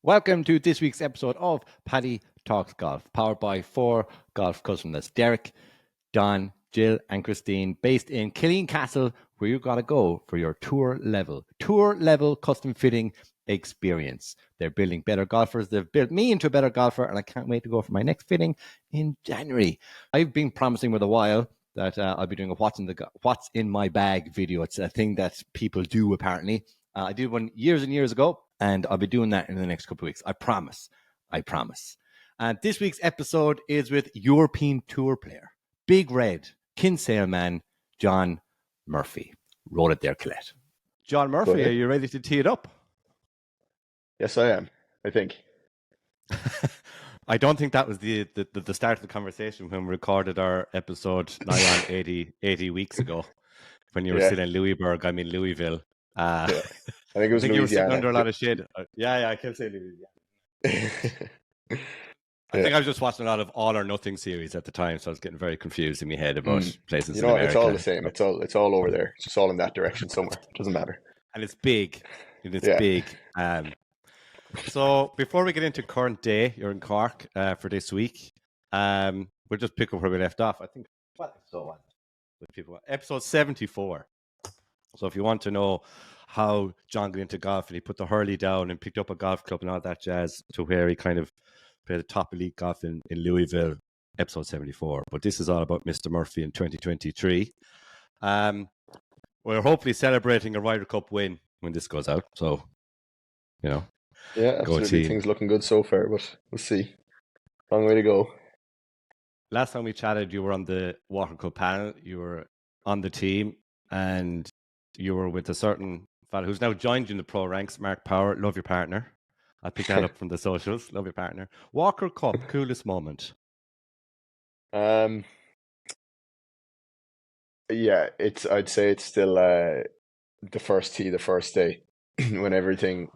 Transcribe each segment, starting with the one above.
Welcome to this week's episode of Paddy Talks Golf, powered by 4 golf customers. Derek, Don, Jill, and Christine, based in Killeen Castle, where you got to go for your tour level custom fitting experience. They're building better golfers. They've built me into a better golfer, and I can't wait to go for my next fitting in January. I've been promising for a while that I'll be doing a what's in my bag video. It's a thing that people do apparently. I did one years and years ago, and I'll be doing that in the next couple of weeks. I promise. And this week's episode is with European Tour player, Big Red, Kinsale man, John Murphy. Roll it there, Colette. John Murphy, are you ready to tee it up? Yes, I am, I think. I don't think that was the start of the conversation when we recorded our episode now on 80 weeks ago when you were still in Louisville. I think it was Louisiana. You were sitting under a lot of shade. Yeah, I can say Louisiana. I think I was just watching a lot of All or Nothing series at the time, so I was getting very confused in my head about places in America. It's all the same. It's all over there. It's just all in that direction somewhere. It doesn't matter. And it's big. Big. So before we get into current day, you're in Cork for this week. We'll just pick up where we left off. I think episode 74. So if you want to know how John got into golf and he put the hurley down and picked up a golf club and all that jazz to where he kind of played the top elite golf in Louisville, episode 74. But this is all about Mr. Murphy in 2023. We're hopefully celebrating a Ryder Cup win when this goes out. So, Yeah, absolutely. Things looking good so far, but we'll see. Long way to go. Last time we chatted, you were on the Walker Cup panel. You were on the team, and you were with a certain fellow who's now joined you in the pro ranks, Mark Power. Love your partner. I picked that up from the socials. Love your partner. Walker Cup, coolest moment. Yeah, I'd say it's still the first tee, the first day when everything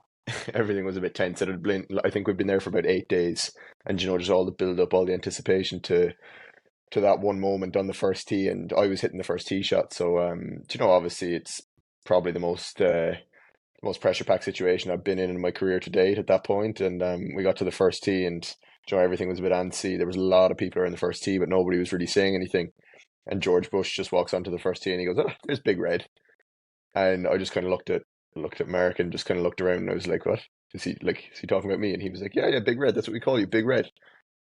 was a bit tense. I think we've been there for about 8 days, and just all the build up, all the anticipation to that one moment on the first tee, and I was hitting the first tee shot. So obviously it's probably the most pressure packed situation I've been in my career to date at that point. And we got to the first tee, and everything was a bit antsy. There was a lot of people around the first tee, but nobody was really saying anything. And George Bush just walks onto the first tee and he goes, "Oh, there's Big Red." And I just kind of looked at Mark and just kind of looked around, and I was like, "What? Is he talking about me?" And he was like, "Yeah, Big Red. That's what we call you, Big Red."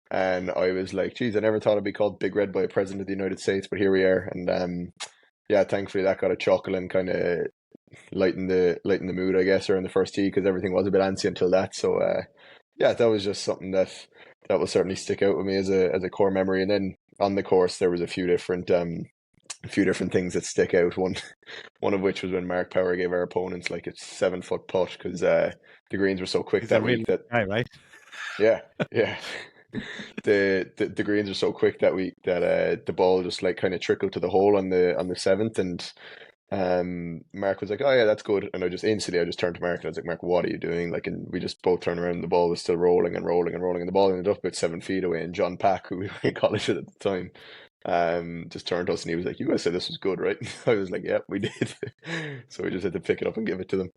And I was like, "Geez, I never thought I'd be called Big Red by a president of the United States, but here we are." And thankfully that got a chuckle and kind of lighten the mood, I guess, around the first tee, because everything was a bit antsy until that. So that was just something that will certainly stick out with me as a core memory. And then on the course there was a few different things that stick out. One of which was when Mark Power gave our opponents like a 7-foot putt, because the greens were so quick that week that right? Yeah. The greens are so quick that week that the ball just like kind of trickled to the hole on the seventh, and Mark was like, "Oh yeah, that's good." And I just turned to Mark and I was like, "Mark, what are you doing?" Like, and we just both turned around and the ball was still rolling, and the ball ended up about 7 feet away. And John Pack, who we were in college with at the time, just turned to us and he was like, "You guys said this was good, right?" I was like, "Yep, we did." So we just had to pick it up and give it to them.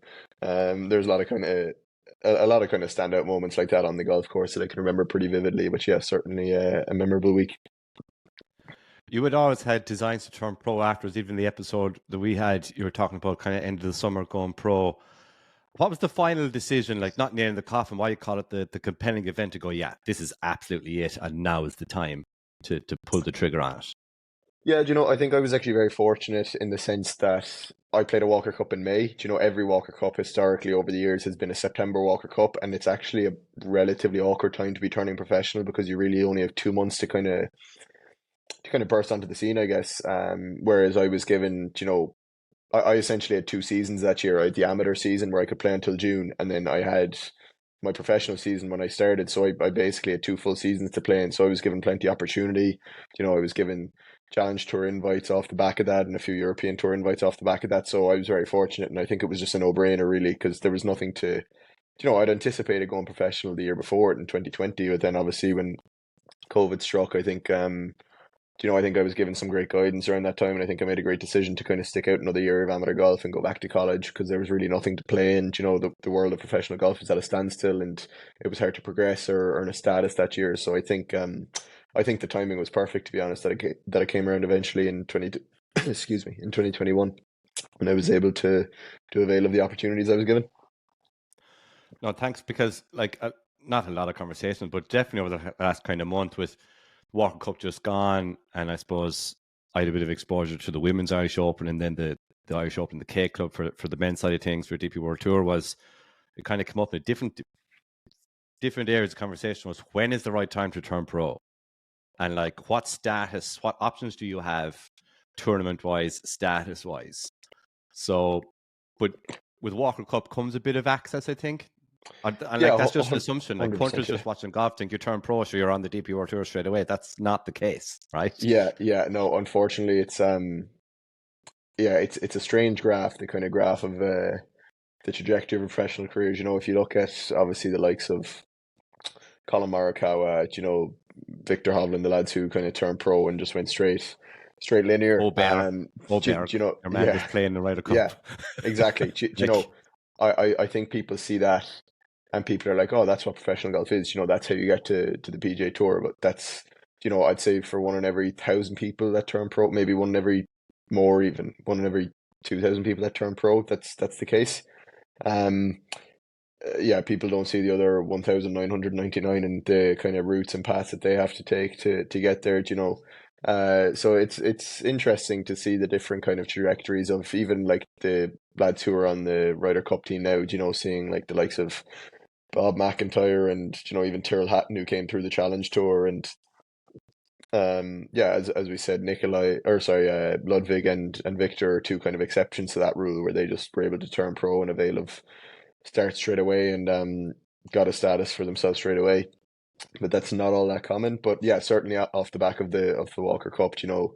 There's a lot of kind of standout moments like that on the golf course that I can remember pretty vividly. But yeah, certainly a memorable week. You had always had designs to turn pro afterwards. Even the episode that we had, you were talking about kind of end of the summer going pro. What was the final decision, like not near the coffin, why you call it the compelling event, to go, yeah, this is absolutely it, and now is the time to pull the trigger on it? Yeah, I think I was actually very fortunate in the sense that I played a Walker Cup in May. Every Walker Cup historically over the years has been a September Walker Cup, and it's actually a relatively awkward time to be turning professional because you really only have 2 months to kind of burst onto the scene, I guess. Whereas I was given, I essentially had 2 seasons that year. I had the amateur season where I could play until June, and then I had my professional season when I started. So I basically had 2 full seasons to play in. So I was given plenty of opportunity. I was given Challenge Tour invites off the back of that and a few European Tour invites off the back of that. So I was very fortunate, and I think it was just a no-brainer really, because there was nothing to, I'd anticipated going professional the year before in 2020, but then obviously when COVID struck, I think I think I was given some great guidance around that time, and I think I made a great decision to kind of stick out another year of amateur golf and go back to college because there was really nothing to play, and the world of professional golf was at a standstill, and it was hard to progress or earn a status that year. So I think the timing was perfect, to be honest, that it came around eventually in 20 excuse me, in 2021, when I was able to avail of the opportunities I was given. No, thanks, because like not a lot of conversations, but definitely over the last kind of month with Walker Cup just gone, and I suppose I had a bit of exposure to the Women's Irish Open and then the Irish Open, the K Club for the men's side of things for DP World Tour. Was it kind of come up in different areas of conversation was when is the right time to turn pro, and like what options do you have tournament wise, status wise. So, but with Walker Cup comes a bit of access, I think. And Yeah, like that's just an assumption. Like 100%. punters just watching golf think you turn pro, so you're on the DP World Tour straight away. That's not the case, right? Yeah. No, unfortunately, it's a strange graph, the kind of graph of the trajectory of professional careers. If you look at obviously the likes of Colin Morikawa, Victor Hovland, the lads who kind of turned pro and just went straight linear. Oh, bear. Oh, Do, bear. do you know, Your man yeah, just playing the Ryder yeah, Cup. exactly. Like, I think people see that and people are like, oh, that's what professional golf is. That's how you get to the PGA Tour. But that's, I'd say for 1 in every 1,000 people that turn pro, maybe one in every more, even 1 in every 2,000 people that turn pro, that's the case. Um, yeah, people don't see the other 1,999 and the kind of routes and paths that they have to take to get there. So it's interesting to see the different kind of trajectories of even like the lads who are on the Ryder Cup team now. Seeing like the likes of Bob McIntyre and even Tyrrell Hatton, who came through the Challenge Tour, and yeah, as we said, Ludwig and Victor are two kind of exceptions to that rule, where they just were able to turn pro and avail of start straight away and got a status for themselves straight away. But that's not all that common. But yeah, certainly off the back of the Walker Cup, now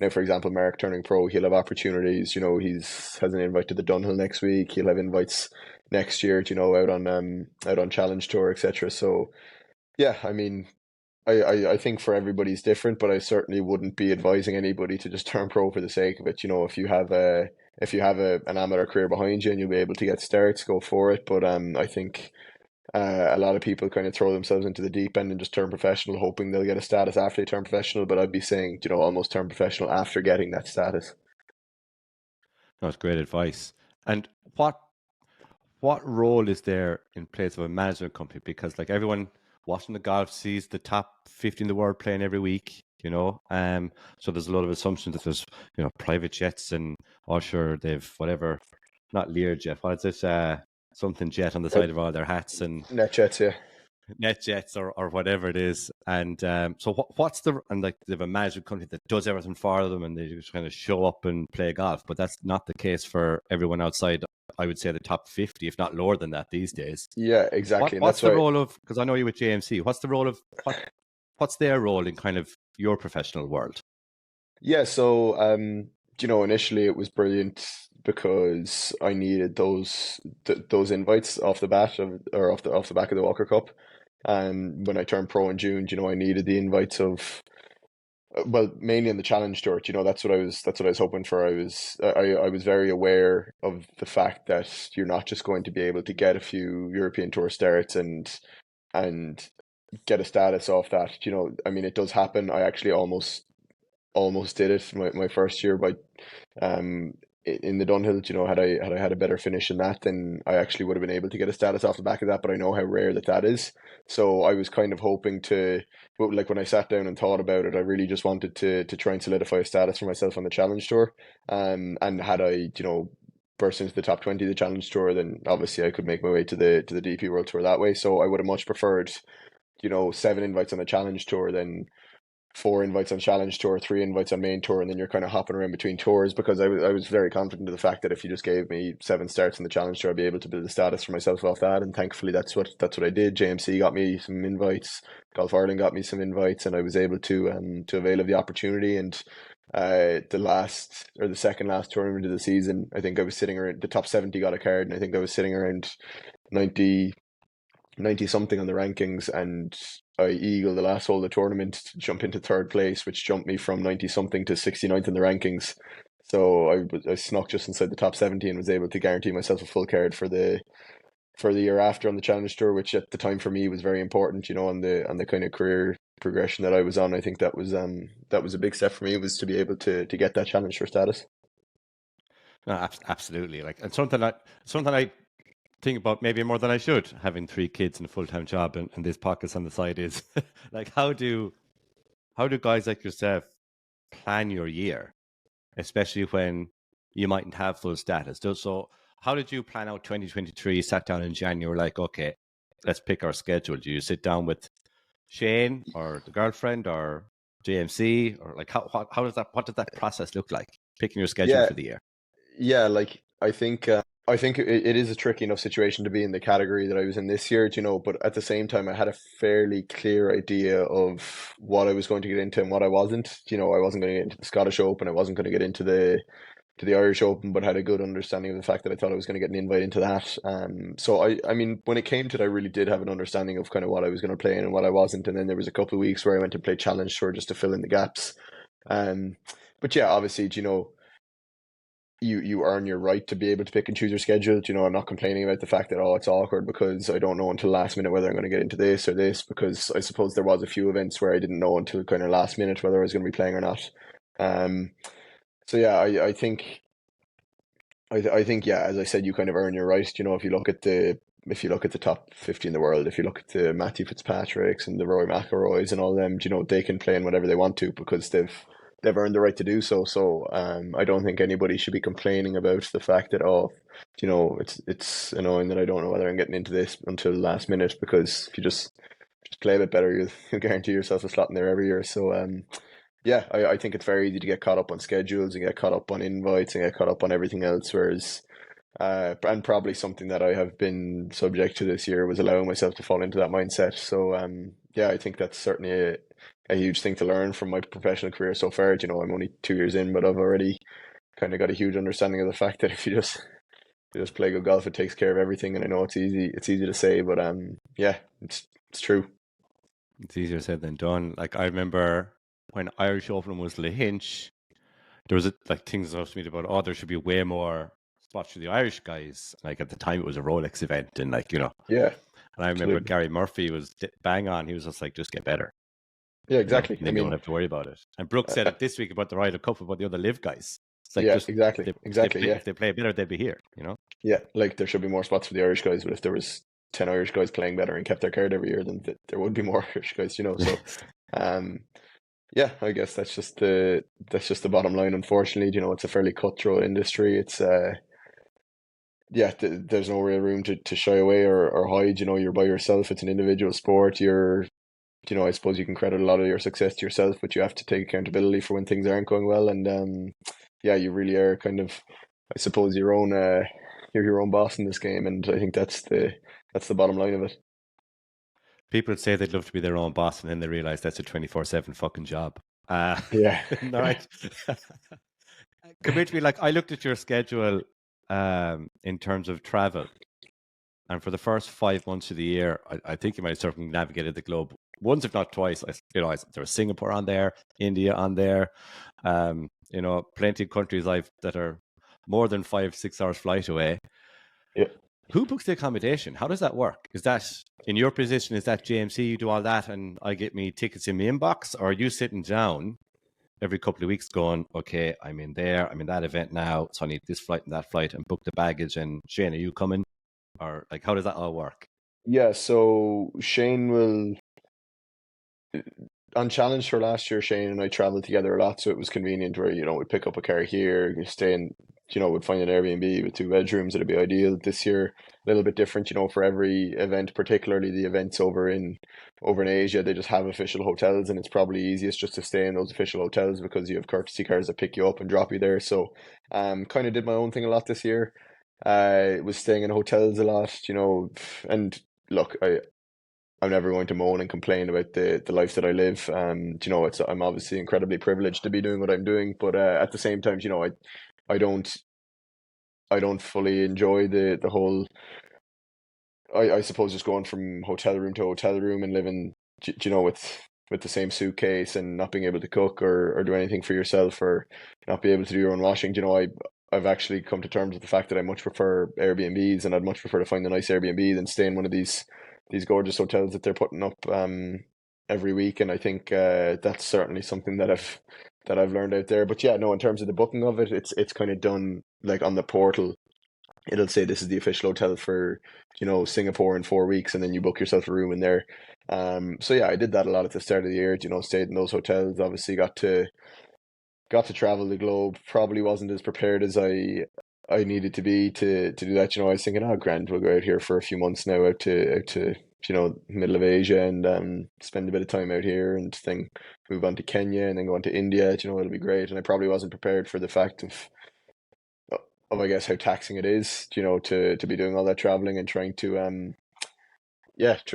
for example, Mark turning pro, he'll have opportunities. Has an invite to the Dunhill next week. He'll have invites next year, out on Challenge Tour, etc. So yeah, I mean, I think for everybody's different, but I certainly wouldn't be advising anybody to just turn pro for the sake of it. If you have an amateur career behind you and you'll be able to get starts, go for it. But I think a lot of people kind of throw themselves into the deep end and just turn professional, hoping they'll get a status after they turn professional. But I'd be saying, almost turn professional after getting that status. that's great advice. And what role is there in place of a management company? Because like everyone watching the golf sees the top 50 in the world playing every week, so there's a lot of assumptions that there's, private jets and sure they've whatever, not Learjet, what is it? Something jet on the side of all their hats and Net jets, yeah. net jets or whatever it is. And so and like they have a management company that does everything for them and they just kind of show up and play golf, but that's not the case for everyone outside. I would say the top 50, if not lower than that these days. Yeah, exactly. And What's that's the why, role of, because I know you with JMC, what's the role of, what's their role in kind of your professional world? yeah, so initially it was brilliant because I needed those invites off the bat or off the back of the Walker Cup. And when I turned pro in June, I needed the invites of well, mainly in the Challenge Tour. That's what I was hoping for. I was very aware of the fact that you're not just going to be able to get a few European Tour starts and get a status off that. I mean, it does happen. I actually almost did it my first year by um in the Dunhill. Had I had a better finish in that, then I actually would have been able to get a status off the back of that. But I know how rare that is. So I was kind of hoping to, but like when I sat down and thought about it, I really just wanted to try and solidify a status for myself on the Challenge Tour. And had I burst into the top 20 of the Challenge Tour, then obviously I could make my way to the DP World Tour that way. So I would have much preferred 7 invites on the Challenge Tour than 4 invites on Challenge Tour, 3 invites on Main Tour, and then you're kind of hopping around between tours, because I was very confident of the fact that if you just gave me 7 starts in the Challenge Tour, I'd be able to build a status for myself off that. And thankfully, that's what I did. JMC got me some invites, Golf Ireland got me some invites, and I was able to avail of the opportunity. And the second last tournament of the season, I think I was sitting around the top 70 got a card, and I think I was sitting around 90. 90 something on the rankings, and I eagled the last hole of the tournament to jump into third place, which jumped me from 90 something to 69th in the rankings. So I snuck just inside the top 70 and was able to guarantee myself a full card for the year after on the Challenge Tour, which at the time for me was very important, you know, on the kind of career progression that I was on. I think that was a big step for me, was to be able to get that Challenge Tour status. No, absolutely. Like, and something I think about maybe more than I should, having 3 kids and a full-time job and this podcast on the side, is like, how do guys like yourself plan your year, especially when you mightn't have full status? So how did you plan out 2023? Sat down in January, like, okay, let's pick our schedule. Do you sit down with Shane or the girlfriend or JMC, or like how does that, what does that process look like, picking your schedule Yeah, for the year? yeah, like I think it is a tricky enough situation to be in the category that I was in this year, you know, but at the same time, I had a fairly clear idea of what I was going to get into and what I wasn't. You know, I wasn't going to get into the Scottish Open, I wasn't going to get into the Irish Open, but had a good understanding of the fact that I thought I was going to get an invite into that. So I mean, when it came to it, I really did have an understanding of kind of what I was going to play in and what I wasn't. And then there was a couple of weeks where I went to play Challenge Tour just to fill in the gaps. Um, but yeah, obviously, you know, you earn your right to be able to pick and choose your schedule. You know, I'm not complaining about the fact that, oh, it's awkward because I don't know until last minute whether I'm going to get into this or this, because I suppose there was a few events where I didn't know until kind of last minute whether I was going to be playing or not. Um, so yeah, I think yeah, as I said, you kind of earn your right. You know, if you look at the top 50 in the world, if you look at the Matthew Fitzpatricks and the Rory McIlroys and all them, you know, they can play in whatever they want to because they've earned the right to do so. So I don't think anybody should be complaining about the fact that, oh, you know, it's annoying that I don't know whether I'm getting into this until the last minute, because if you just play a bit better, you'll guarantee yourself a slot in there every year. So yeah, I think it's very easy to get caught up on schedules and get caught up on invites and get caught up on everything else. Whereas, and probably something that I have been subject to this year was allowing myself to fall into that mindset. So, yeah, I think that's certainly a huge thing to learn from my professional career so far. You know, I'm only 2 years in, but I've already kind of got a huge understanding of the fact that if you just play good golf, it takes care of everything. And I know it's easy to say, but yeah, it's true. It's easier said than done. Like, I remember when Irish Open was Lahinch, there was like things I was made about, oh, there should be way more spots for the Irish guys. Like, at the time it was a Rolex event, and like, you know, Yeah, and I remember absolutely. Gary Murphy was bang on. He was just like, just get better, Yeah, you know, exactly. and I then you don't mean, have to worry about it. And Brooks said uh, it this week about the Ryder Cup, about the other live guys. It's like, yeah, just exactly, exactly. Yeah. if they play better, they'll be here, you know. Yeah, like there should be more spots for the Irish guys, but if there was 10 Irish guys playing better and kept their card every year, then there would be more Irish guys, you know. So, um, yeah, I guess that's just the bottom line. Unfortunately, you know, it's a fairly cutthroat industry. It's yeah, there's no real room to shy away or hide. You know, you're by yourself. It's an individual sport. You know, I suppose you can credit a lot of your success to yourself, but you have to take accountability for when things aren't going well. And yeah, you really are kind of, I suppose, you're your own boss in this game, and I think that's the bottom line of it. People say they'd love to be their own boss, and then they realize that's a 24/7 fucking job. Yeah, All right. Come here to me. Like, I looked at your schedule in terms of travel, and for the first 5 months of the year, I think you might have circumnavigated the globe once, if not twice. There was Singapore on there, India on there, you know, plenty of countries that are more than 5-6 hours flight away. yeah. Who books the accommodation? How does that work? Is that in your position? Is that JMC? You do all that, and I get me tickets in my inbox, or are you sitting down every couple of weeks going, okay, I'm in there, I'm in that event now, so I need this flight and that flight, and book the baggage? And Shane, are you coming? Or like, how does that all work? Yeah, so Shane will on Challenge for last year. Shane and I traveled together a lot, so it was convenient where, you know, we'd pick up a car here, you stay in, you know, we'd find an Airbnb with 2 bedrooms. It'd be ideal. This year, a little bit different, you know, for every event, particularly the events over in Asia, they just have official hotels, and it's probably easiest just to stay in those official hotels because you have courtesy cars that pick you up and drop you there. So, kind of did my own thing a lot this year. Was staying in hotels a lot, you know, and look, I'm never going to moan and complain about the life that I live. You know, I'm obviously incredibly privileged to be doing what I'm doing, but at the same time, you know, I don't I don't fully enjoy the whole I suppose just going from hotel room to hotel room and living, with the same suitcase and not being able to cook or do anything for yourself or not be able to do your own washing. I've actually come to terms with the fact that I much prefer Airbnbs, and I'd much prefer to find a nice Airbnb than stay in one of these gorgeous hotels that they're putting up every week. And I think that's certainly something that I've learned out there. But yeah, no, in terms of the booking of it, it's kind of done like on the portal. It'll say this is the official hotel for, Singapore in 4 weeks, and then you book yourself a room in there. So yeah, I did that a lot at the start of the year. Stayed in those hotels. Obviously, got to travel the globe. Probably wasn't as prepared as I needed to be to do that. I was thinking, oh, grand, we'll go out here for a few months now, out to middle of Asia, and spend a bit of time out here, and then move on to Kenya, and then go on to India. It'll be great. And I probably wasn't prepared for the fact of I guess how taxing it is, to be doing all that traveling and trying to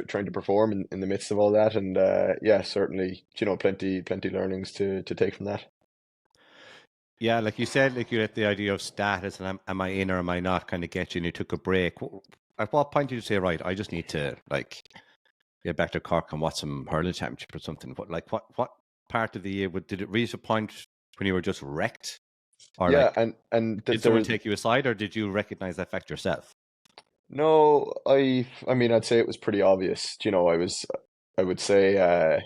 trying to perform in the midst of all that. And yeah, certainly, plenty learnings to take from that. Yeah, like you said, like you let the idea of status and am I in or am I not kind of get you, and you took a break. At what point did you say, right, I just need to like get back to Cork and watch some hurling championship or something? What part of the year did it reach a point when you were just wrecked? Or Yeah, like, and did someone take you aside, or did you recognize that fact yourself? no, I mean, I'd say it was pretty obvious. I would say,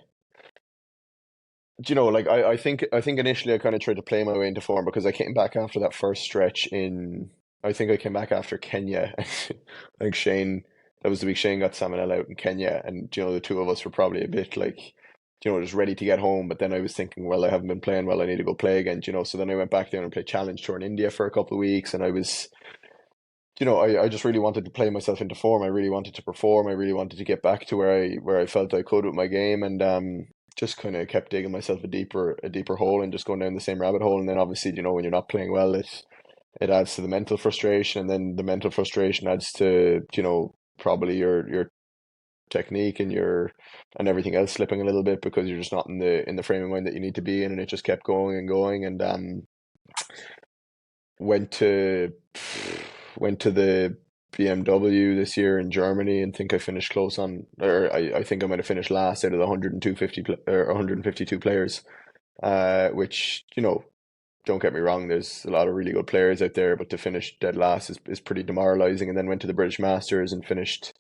like I think initially I kind of tried to play my way into form because I came back after that first stretch I think I came back after Kenya. I think Shane, that was the week Shane got salmonella out in Kenya, and the two of us were probably a bit like, just ready to get home. But then I was thinking, well, I haven't been playing well, I need to go play again. So then I went back down and played Challenge Tour in India for a couple of weeks, and I was, I just really wanted to play myself into form. I really wanted to perform. I really wanted to get back to where I felt I could with my game, and just kind of kept digging myself a deeper hole and just going down the same rabbit hole. And then obviously, when you're not playing well, it adds to the mental frustration, and then the mental frustration adds to, probably your technique and everything else slipping a little bit because you're just not in the frame of mind that you need to be in. And it just kept going and going, and went to went to the BMW this year in Germany, and think I finished close on, or I think I might have finished last out of the 152 players, which, don't get me wrong, there's a lot of really good players out there, but to finish dead last is pretty demoralizing. And then went to the British Masters and finished,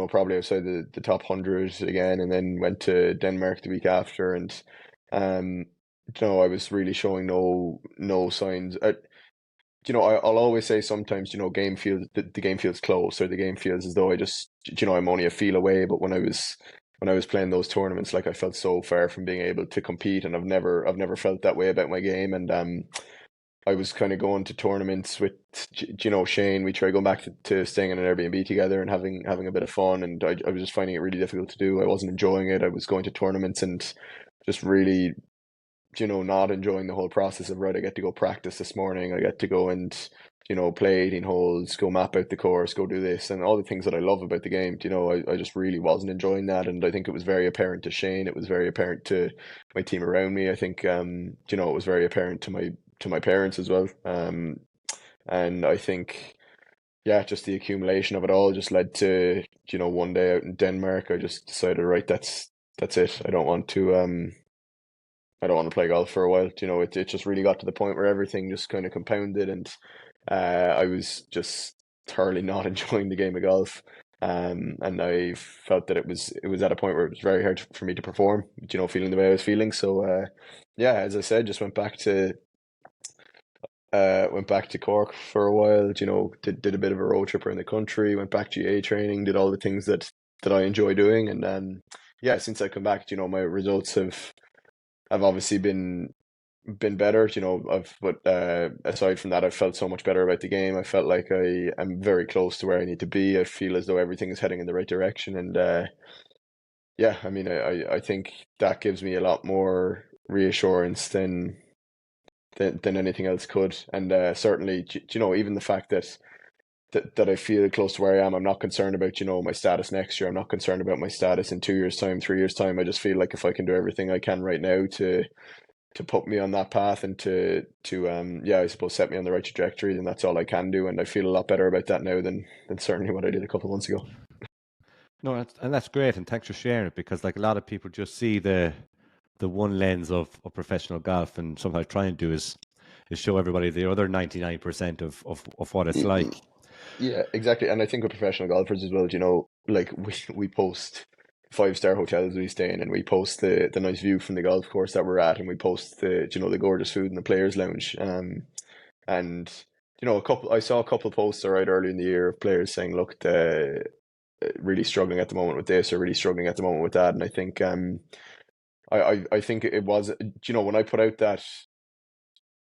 probably outside the top 100 again, and then went to Denmark the week after. And um, I was really showing no signs. I'll always say sometimes, the game feels close, or the game feels as though I just, I'm only a feel away. But when I was playing those tournaments, like, I felt so far from being able to compete, and I've never felt that way about my game. And I was kind of going to tournaments with, Shane. We tried going back to staying in an Airbnb together and having a bit of fun, and I was just finding it really difficult to do. I wasn't enjoying it. I was going to tournaments and just really, not enjoying the whole process of, right, I get to go practice this morning, I get to go and, play 18 holes, go map out the course, go do this, and all the things that I love about the game. I just really wasn't enjoying that. And I think it was very apparent to Shane. It was very apparent to my team around me. I think, it was very apparent to my parents as well. And I think, yeah, just the accumulation of it all just led to, one day out in Denmark, I just decided, right, that's it. I don't want to play golf for a while. It just really got to the point where everything just kind of compounded, and I was just thoroughly not enjoying the game of golf. And I felt that it was at a point where it was very hard for me to perform, feeling the way I was feeling. So yeah, as I said, just went back to Cork for a while. Did a bit of a road trip around the country, went back GA training, did all the things that I enjoy doing. And yeah, since I come back, my results have obviously been better. But aside from that, I felt so much better about the game. I felt like I am very close to where I need to be. I feel as though everything is heading in the right direction. And yeah, I mean, I think that gives me a lot more reassurance than anything else could. And certainly, even the fact that I feel close to where I am, I'm not concerned about, my status next year. I'm not concerned about my status in 2 years' time, 3 years' time. I just feel like if I can do everything I can right now to put me on that path, and to I suppose set me on the right trajectory, then that's all I can do. And I feel a lot better about that now than certainly what I did a couple of months ago. No, and that's great, and thanks for sharing it, because like a lot of people just see the one lens of professional golf, and something I try and do is show everybody the other 99% of what it's Y- like. Yeah, exactly. And I think with professional golfers as well, like we post five-star hotels we stay in, and we post the nice view from the golf course that we're at, and we post the gorgeous food in the players' lounge. And I saw a couple of posts right early in the year of players saying, look, really struggling at the moment with this, or really struggling at the moment with that. And I think I think it was, when I put out that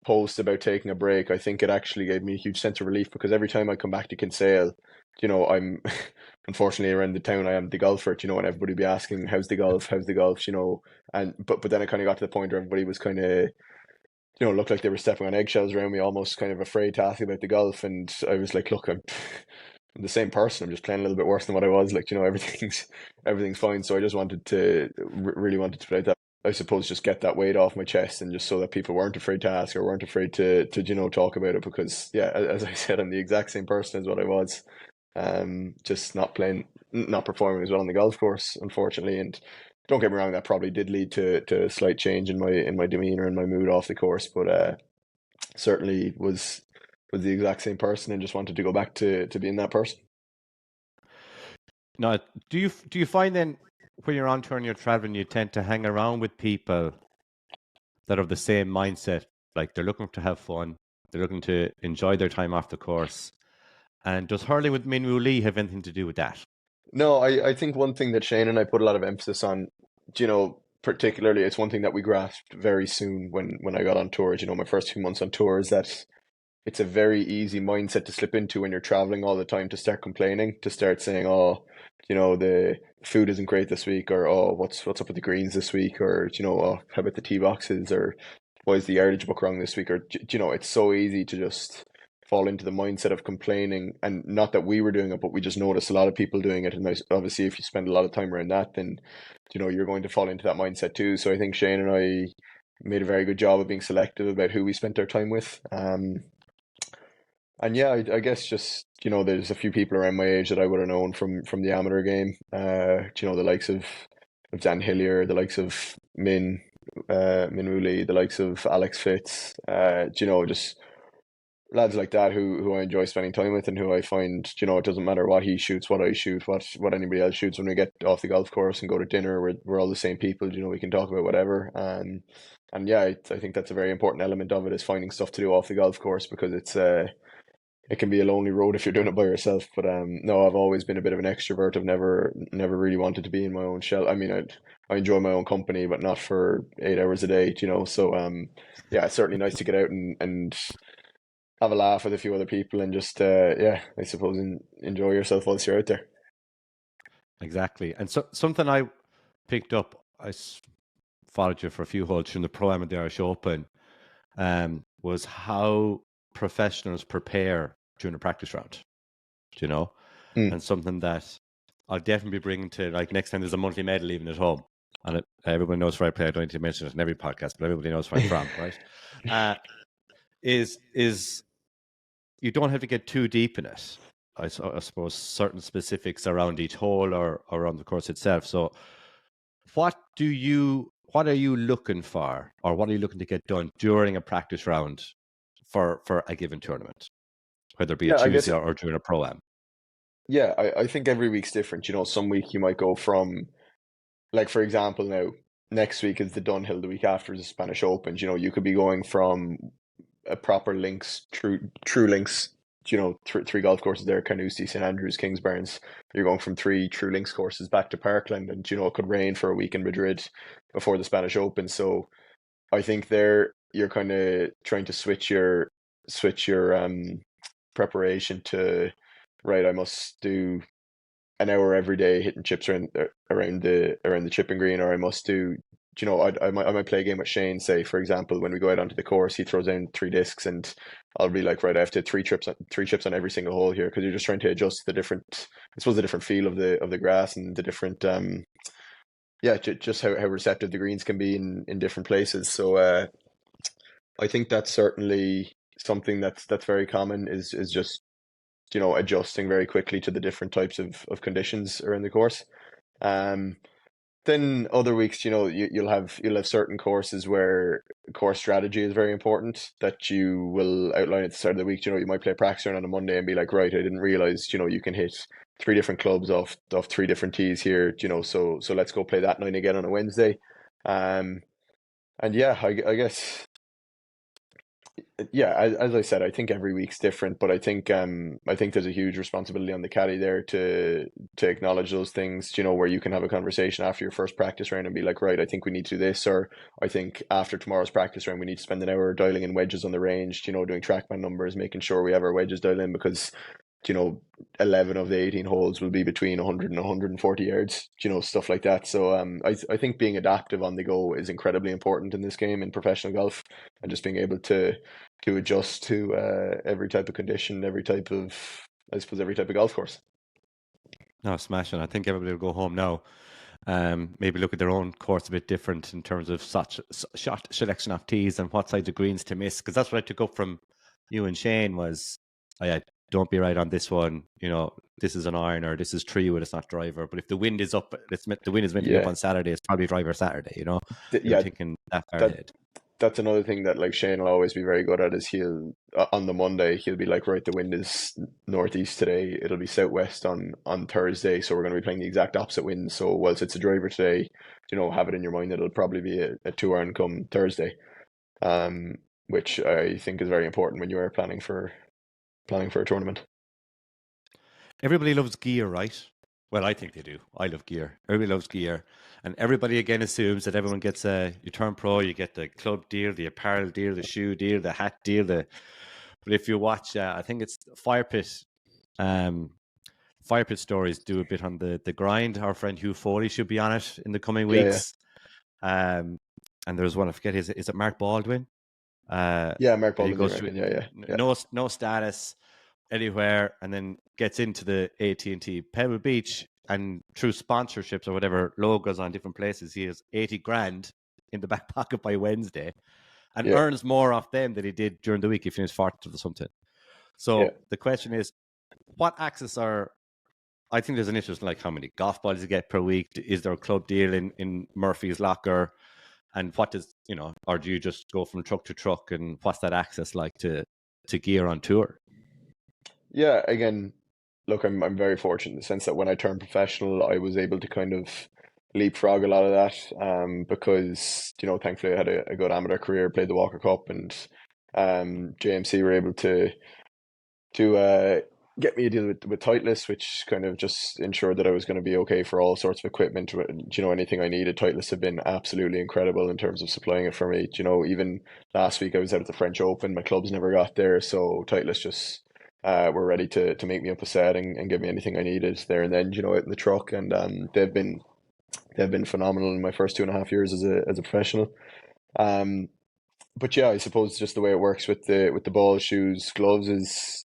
post about taking a break, I think it actually gave me a huge sense of relief, because every time I come back to Kinsale, I'm unfortunately around the town I am the golfer, and everybody be asking, how's the golf, and but then it kind of got to the point where everybody was kind of, looked like they were stepping on eggshells around me, almost kind of afraid to ask about the golf. And I was like, look, I'm the same person. I'm just playing a little bit worse than what I was. Like, everything's fine. So I just wanted to really wanted to put out that, I suppose, just get that weight off my chest, and just so that people weren't afraid to ask, or weren't afraid to talk about it. Because yeah, as I said, I'm the exact same person as what I was. Just not performing as well on the golf course, unfortunately. And don't get me wrong, that probably did lead to a slight change in my demeanor and my mood off the course. But certainly was the exact same person, and just wanted to go back to being that person. Now, do you find then when you're on tour and you're traveling, you tend to hang around with people that are the same mindset, like they're looking to have fun, they're looking to enjoy their time off the course, and does hurling with Minwoo Lee have anything to do with that? No, I think one thing that Shane and I put a lot of emphasis on, particularly, it's one thing that we grasped very soon when I got on tour. My first few months on tour, is that it's a very easy mindset to slip into when you're traveling all the time, to start complaining, to start saying, oh, the food isn't great this week, or oh, what's up with the greens this week, or oh, how about the tee boxes, or why is the yardage book wrong this week, or it's so easy to just fall into the mindset of complaining. And not that we were doing it, but we just noticed a lot of people doing it. And obviously, if you spend a lot of time around that, then you're going to fall into that mindset too. So I think Shane and I made a very good job of being selective about who we spent our time with. And yeah, I guess just, there's a few people around my age that I would have known from the amateur game. The likes of Dan Hillier, the likes of Min Woo, the likes of Alex Fitz. Just lads like that who I enjoy spending time with, and who I find, it doesn't matter what he shoots, what I shoot, what anybody else shoots. When we get off the golf course and go to dinner, we're all the same people. We can talk about whatever. And yeah, I think that's a very important element of it, is finding stuff to do off the golf course, because it can be a lonely road if you're doing it by yourself. But no, I've always been a bit of an extrovert. I've never really wanted to be in my own shell. I mean, I enjoy my own company, but not for 8 hours a day. So yeah, it's certainly nice to get out and have a laugh with a few other people, and just yeah, I suppose, enjoy yourself whilst you're out there. Exactly. And so something I picked up, followed you for a few holes during the Pro Am and the Irish Open, was how professionals prepare during a practice round, you know, Mm. and something that I'll definitely be bringing to, like, next time there's a monthly medal even at home. And everyone knows where I play. I don't need to mention it in every podcast, but everybody knows where I'm from, right? Uh, is you don't have to get too deep in it. I suppose certain specifics around each hole or around the course itself. So, what are you looking for, or what are you looking to get done during a practice round for a given tournament, whether it be a Yeah, I guess. Tuesday or during a pro am? Yeah, I think every week's different. Some week you might go from, like, for example, now next week is the Dunhill, the week after is the Spanish Open. You could be going from a proper links, true links. Three golf courses there: Carnoustie, St Andrews, Kingsbarns. You're going from three true links courses back to Parkland, and it could rain for a week in Madrid before the Spanish Open. So I think there you're kind of trying to switch your preparation to, right, I must do an hour every day hitting chips around the chipping green, or I must do. I might play a game with Shane. Say, for example, when we go out onto the course, he throws in three discs, and I'll be like, right, I have to hit three chips on every single hole here, because you're just trying to adjust the different, I suppose, the different feel of the grass, and the different, yeah, just how receptive the greens can be in different places. So I think that's certainly something that's very common, is just adjusting very quickly to the different types of conditions around the course. Um, then other weeks, you'll have certain courses where course strategy is very important that you will outline at the start of the week. You might play a practice round on a Monday and be like, right, I didn't realize, you can hit three different clubs off three different tees here, so let's go play that nine again on a Wednesday. And yeah, I guess yeah, as I said, I think every week's different, but I think there's a huge responsibility on the caddy there to acknowledge those things, where you can have a conversation after your first practice round and be like, right, I think we need to do this, or I think after tomorrow's practice round we need to spend an hour dialing in wedges on the range, doing trackman numbers, making sure we have our wedges dialed in because 11 of the 18 holes will be between 100 and 140 yards, stuff like that. So I think being adaptive on the go is incredibly important in this game in professional golf, and just being able to adjust to every type of condition, every type of golf course. No, smashing. I think everybody will go home now. Maybe look at their own course a bit different in terms of such shot selection of tees and what sides of greens to miss. Because that's what I took up from you and Shane was, oh yeah, don't be right on this one. This is an iron or this is tree wood, it's not driver. But if the wind is up, the wind is meant to be up Yeah, on Saturday. It's probably driver Saturday. You're yeah, thinking that far that ahead. that's another thing that like Shane will always be very good at is he'll on the Monday he'll be like, right, the wind is northeast today, it'll be southwest on Thursday, so we're going to be playing the exact opposite wind. So whilst it's a driver today, have it in your mind that it'll probably be a 2 iron come Thursday, um, which I think is very important when you are planning for a tournament. Everybody loves gear, right? Well, I think they do. I love gear. Everybody loves gear. And everybody again assumes that everyone gets you turn pro, you get the club deal, the apparel deal, the shoe deal, the hat deal. But if you watch, I think it's Fire Pit. Fire Pit Stories do a bit on the grind. Our friend Hugh Foley should be on it in the coming Yeah, yeah, weeks. And there's one, I forget, is it Mark Baldwin? Uh, yeah. Mark he Baldwin, you goes through reckon? Yeah, yeah, yeah, no status anywhere, and then gets into the AT&T Pebble Beach, and through sponsorships or whatever logos on different places, he has 80 grand in the back pocket by Wednesday, and yeah, earns more off them than he did during the week if he finished fourth or something. yeah. So the question is, what access are? I think there's an interest in like how many golf balls you get per week. Is there a club deal in Murphy's Locker? And what does or do you just go from truck to truck? And what's that access like to gear on tour? Yeah, again, look, I'm very fortunate in the sense that when I turned professional, I was able to kind of leapfrog a lot of that, because thankfully I had a good amateur career, played the Walker Cup, and JMC were able to get me a deal with Titleist, which kind of just ensured that I was going to be okay for all sorts of equipment. Anything I needed, Titleist have been absolutely incredible in terms of supplying it for me. Even last week I was out at the French Open, my clubs never got there, so Titleist just were ready to make me up a set and give me anything I needed there and then, out in the truck, and they've been phenomenal in my first 2.5 years as a professional. Um, but yeah, I suppose just the way it works with the ball, shoes, gloves is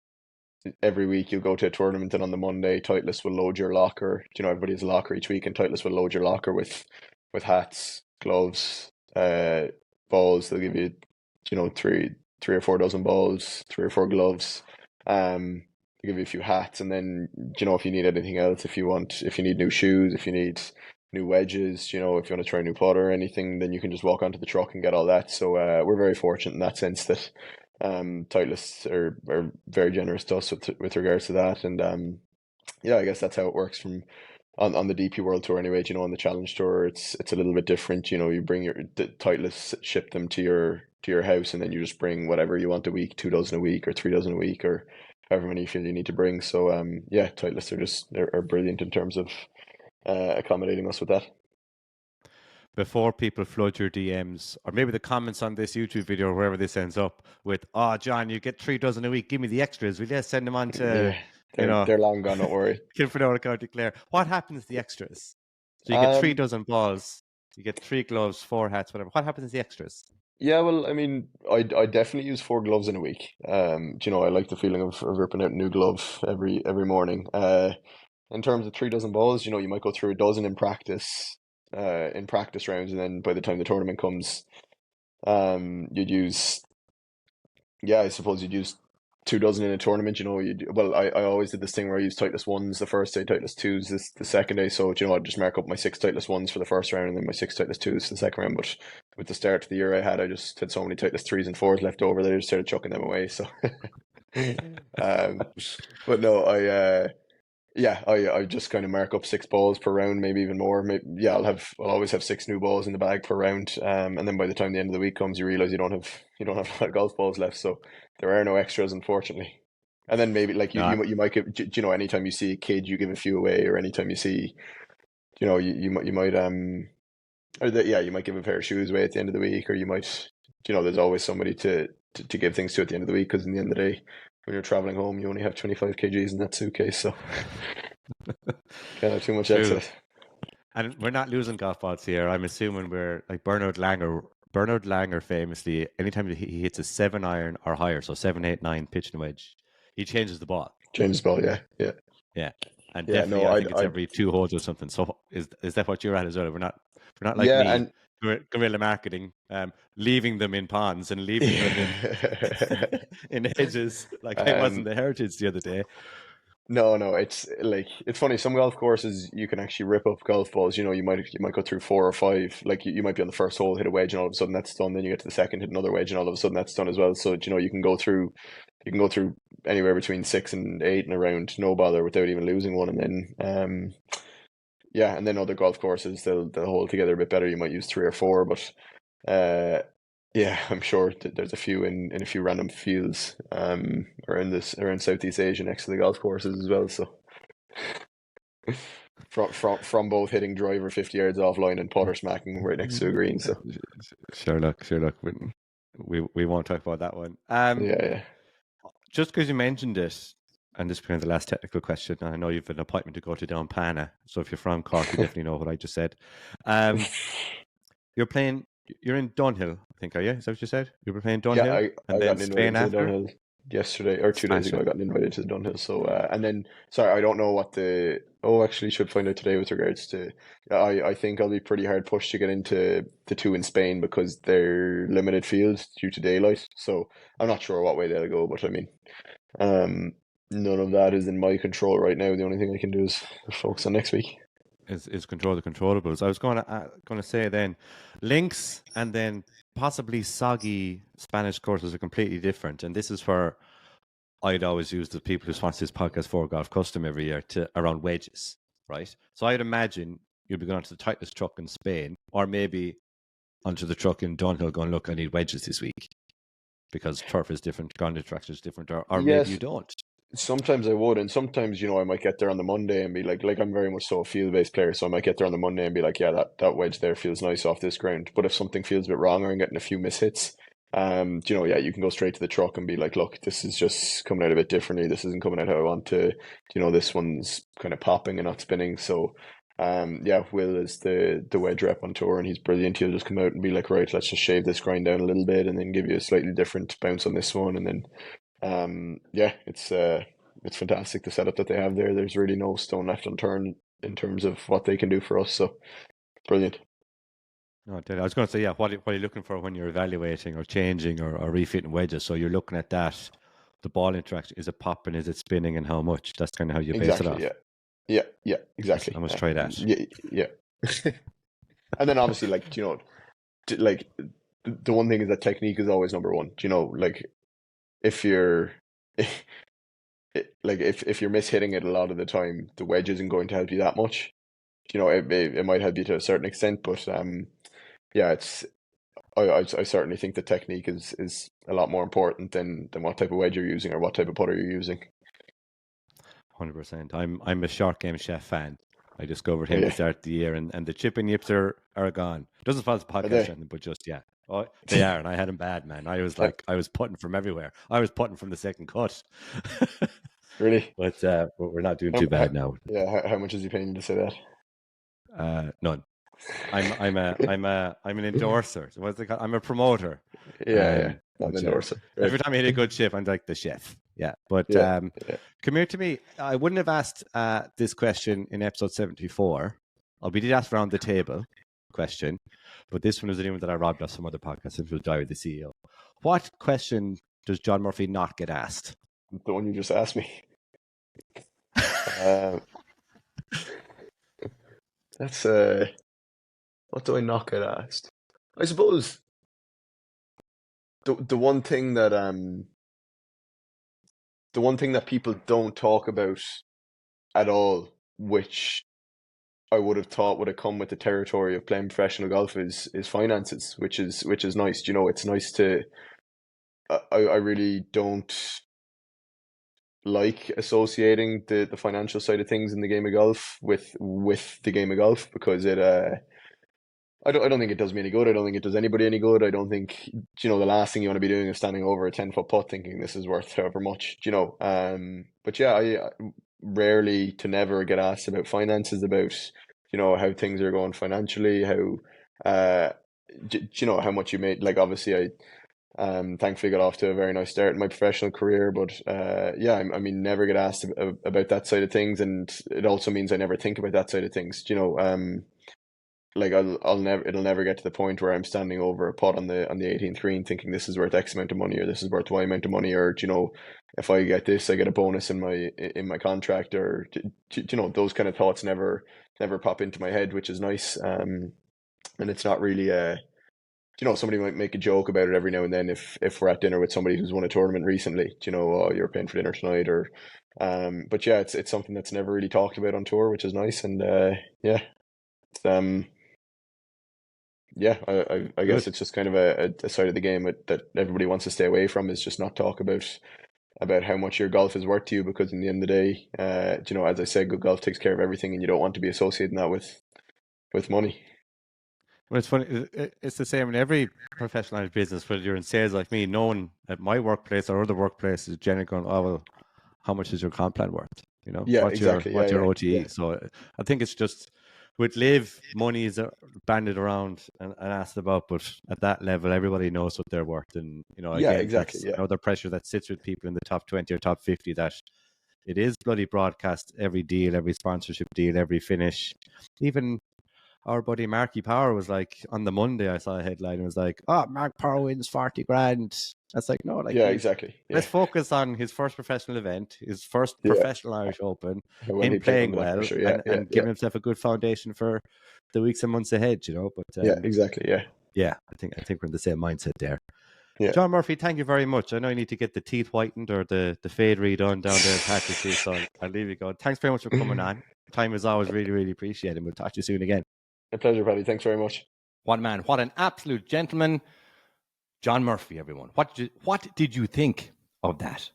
every week you'll go to a tournament, and on the Monday Titleist will load your locker. Everybody has a locker each week, and Titleist will load your locker with hats, gloves, balls. They'll give you, three or four dozen balls, three or four gloves. They'll give you a few hats, and then if you need anything else, if you need new shoes, if you need new wedges, if you want to try a new putter or anything, then you can just walk onto the truck and get all that. So we're very fortunate in that sense that Titleist are very generous to us with regards to that, and yeah, I guess that's how it works from on the DP World Tour anyway. On the Challenge Tour, it's a little bit different. You bring the Titleist, ship them to your house, and then you just bring whatever you want a week, 2 dozen a week or 3 dozen a week or however many you feel you need to bring. So yeah, Titleist are brilliant in terms of accommodating us with that. Before people flood your DMs or maybe the comments on this YouTube video or wherever this ends up with, "Oh, John, you get 3 dozen a week. Give me the extras. Will you send them on to, Yeah, you they're know, they're long gone. Don't worry. Kilfredora County Clare?" What happens to the extras? So you get three Um, dozen balls, you get 3 gloves, 4 hats, whatever. What happens to the extras? Yeah, well, I mean, I definitely use four gloves in a week. I like the feeling of ripping out a new glove every morning. In terms of 3 dozen balls, you might go through a dozen in practice rounds, and then by the time the tournament comes, you'd use, yeah, I suppose you'd use 2 dozen in a tournament, I always did this thing where I used Titleist 1s the first day, Titleist 2s the second day. So, I'd just mark up my 6 Titleist 1s for the first round and then my 6 Titleist 2s for the second round. But with the start of the year I just had so many Titleist 3s and 4s left over that I just started chucking them away. So, but no, I just kind of mark up 6 balls per round, maybe even more. I'll always have 6 new balls in the bag per round. And then by the time the end of the week comes, you realize you don't have a lot of golf balls left. So there are no extras, unfortunately. And then maybe like No, you might give, anytime you see a kid, you give a few away, or anytime you see, you might you might give a pair of shoes away at the end of the week, or you might, there's always somebody to give things to at the end of the week, because in the end of the day, when you're traveling home, you only have 25 kgs in that suitcase, so can't have too much True. excess. And we're not losing golf balls here. I'm assuming we're like Bernard Langer. Bernard Langer famously, anytime he hits a 7-iron or higher, so 7, 8, 9 pitch and wedge, he changes the ball. Changes ball, yeah. And Yeah, definitely, no, I think it's every 2 holes or something. So is that what you're at as well? We're not like yeah, me, and guerrilla marketing, leaving them in ponds and leaving them in hedges. Like I wasn't the Heritage the other day. No, it's like, it's funny. Some golf courses you can actually rip up golf balls. You might go through 4 or 5. Like you might be on the first hole, hit a wedge, and all of a sudden that's done. Then you get to the second, hit another wedge, and all of a sudden that's done as well. So you can go through anywhere between 6 and 8 in a round, no bother, without even losing one. And then and then other golf courses they'll hold together a bit better. You might use 3 or 4, but I'm sure there's a few in a few random fields around Southeast Asia next to the golf courses as well. So from both hitting driver 50 yards offline and putter smacking right next to a green. So sure look. We won't talk about that one. Yeah. Just because you mentioned it, and this becomes the last technical question, and I know you've an appointment to go to down Pana, so if you're from Cork, you definitely know what I just said. You're in Dunhill, I think, are you? Is that what you said? You were playing Dunhill? Yeah, I got invited to after? Dunhill yesterday, or 2 days ago. I got invited to Dunhill. So, and then, sorry, I don't know what actually should find out today with regards to, I think I'll be pretty hard pushed to get into the 2 in Spain, because they're limited fields due to daylight. So I'm not sure what way they'll go, but I mean, none of that is in my control right now. The only thing I can do is focus on next week. Is control the controllables. I was going to say then, links and then possibly soggy Spanish courses are completely different. And this is where I'd always use the people who sponsor this podcast for Golf Custom every year around wedges, right? So I'd imagine you'll be going to the Titleist truck in Spain, or maybe onto the truck in Dunhill going, look, I need wedges this week, because turf is different, ground interaction is different, or Yes. maybe you don't. Sometimes I would, and sometimes, I might get there on the Monday and be like I'm very much so a field-based player, so I might get there on the Monday and be like, yeah, that wedge there feels nice off this ground. But if something feels a bit wrong, or I'm getting a few mishits, you can go straight to the truck and be like, look, this is just coming out a bit differently. This isn't coming out how I want to. This one's kind of popping and not spinning. So, Will is the wedge rep on tour, and he's brilliant. He'll just come out and be like, right, let's just shave this grind down a little bit, and then give you a slightly different bounce on this one, and then. It's fantastic, the setup that they have there. There's really no stone left unturned in terms of what they can do for us. So brilliant. No, I was going to say, what are you looking for when you're evaluating or changing or refitting wedges? So you're looking at that, the ball interaction, is it popping, is it spinning, and how much? That's kind of how you base it off. Yeah, exactly. I must try that. Yeah. And then obviously, the one thing is that technique is always number one. If you're if you're mishitting it a lot of the time, the wedge isn't going to help you that much. It might help you to a certain extent, but I certainly think the technique is a lot more important than what type of wedge you're using or what type of putter you're using. 100%. I'm a short game chef fan. I discovered him at the start of the year, and the chip and yips are gone. Doesn't follow the podcast, but just Oh, they are, and I had him bad, man. I was I was putting from everywhere. I was putting from the second cut. Really? But we're not doing too bad now. Yeah. How much is he paying you to say that? None. I'm an endorser. So what's it called? I'm a promoter. I'm an endorser. Right. Every time I hit a good chip, I'm like the chef. Yeah. But come here to me. I wouldn't have asked this question in episode 74. We did ask around the table question, but this one was the one that I robbed off some other podcast. It was Diary the CEO. What question does John Murphy not get asked? The one you just asked me. Uh, that's what do I not get asked? I suppose the one thing that the one thing that people don't talk about at all, which I would have thought would have come with the territory of playing professional golf, is finances, which is nice. You know, it's nice to. I really don't like associating the financial side of things in the game of golf with the game of golf, because it I don't think it does me any good. I don't think it does anybody any good. I don't think, you know, the last thing you want to be doing is standing over a 10-foot putt thinking this is worth however much, you know. But yeah, I rarely to never get asked about finances, about, you know, how things are going financially, how you know, how much you made. Like, obviously I thankfully got off to a very nice start in my professional career, but yeah, I mean, never get asked about that side of things, and it also means I never think about that side of things. You know, like I'll never, it'll never get to the point where I'm standing over a putt on the 18th green thinking this is worth X amount of money, or this is worth Y amount of money, or, you know, if I get this I get a bonus in my contract, or you know, those kind of thoughts never pop into my head, which is nice. And it's not really you know, somebody might make a joke about it every now and then if we're at dinner with somebody who's won a tournament recently, you know, oh, you're paying for dinner tonight, or but yeah, it's something that's never really talked about on tour, which is nice. And yeah, it's, yeah, I guess Good. it's just kind of a side of the game that everybody wants to stay away from, is just not talk about how much your golf is worth to you, because in the end of the day, you know, as I said, good golf takes care of everything, and you don't want to be associating that with money. Well, it's funny. It's the same in every professionalized business. Whether you're in sales like me, no one at my workplace or other workplaces is generally going, "Oh well, how much is your comp plan worth? You know, Yeah, exactly. what's your Yeah, OTE?" So I think it's just with live money is banded around and asked about, but at that level, everybody knows what they're worth. And you know, yeah, again, exactly. that's Yeah, another pressure that sits with people in the top 20 or top 50, that it is bloody broadcast, every deal, every sponsorship deal, every finish, even. Our buddy Marky Power was like, on the Monday, I saw a headline and was like, "Oh, Mark Power wins 40 grand." That's like, no, like yeah, he's, exactly. let's Yeah, focus on his first professional event, his first yeah. professional Irish Open, How well him he played playing under that well, pressure. Yeah, yeah, and yeah, giving himself a good foundation for the weeks and months ahead, you know. But yeah, exactly. Yeah, yeah, I think we're in the same mindset there. yeah. John Murphy, thank you very much. I know you need to get the teeth whitened or the fade redone down there in Patrick, so I'll leave you go. Thanks very much for coming on. Time is always really, really appreciated. We'll talk to you soon again. A pleasure, Paddy. Thanks very much. What a man, what an absolute gentleman. John Murphy, everyone. What did you think of that?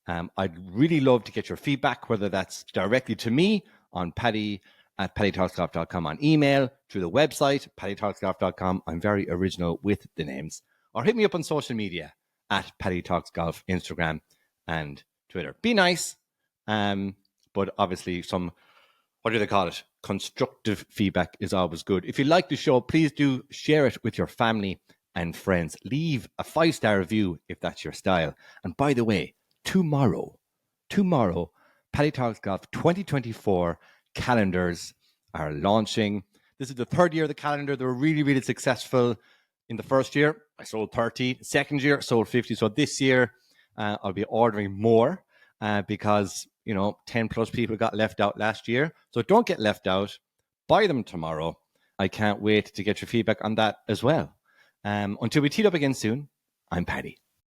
I'd really love to get your feedback, whether that's directly to me on Paddy at PaddyTalksGolf.com, on email, through the website, PaddyTalksGolf.com. I'm very original with the names. Or hit me up on social media at PaddyTalksGolf, Instagram and Twitter. Be nice, but obviously some, what do they call it? Constructive feedback is always good. If you like the show, please do share it with your family and friends. Leave a 5-star review if that's your style. And by the way, tomorrow, Paddy Talks Golf 2024 calendars are launching. This is the third year of the calendar. They were really, really successful. In the first year, I sold 30. Second year, sold 50. So this year, I'll be ordering more because, you know, 10 plus people got left out last year. So don't get left out. Buy them tomorrow. I can't wait to get your feedback on that as well. Until we tee up again soon, I'm Paddy.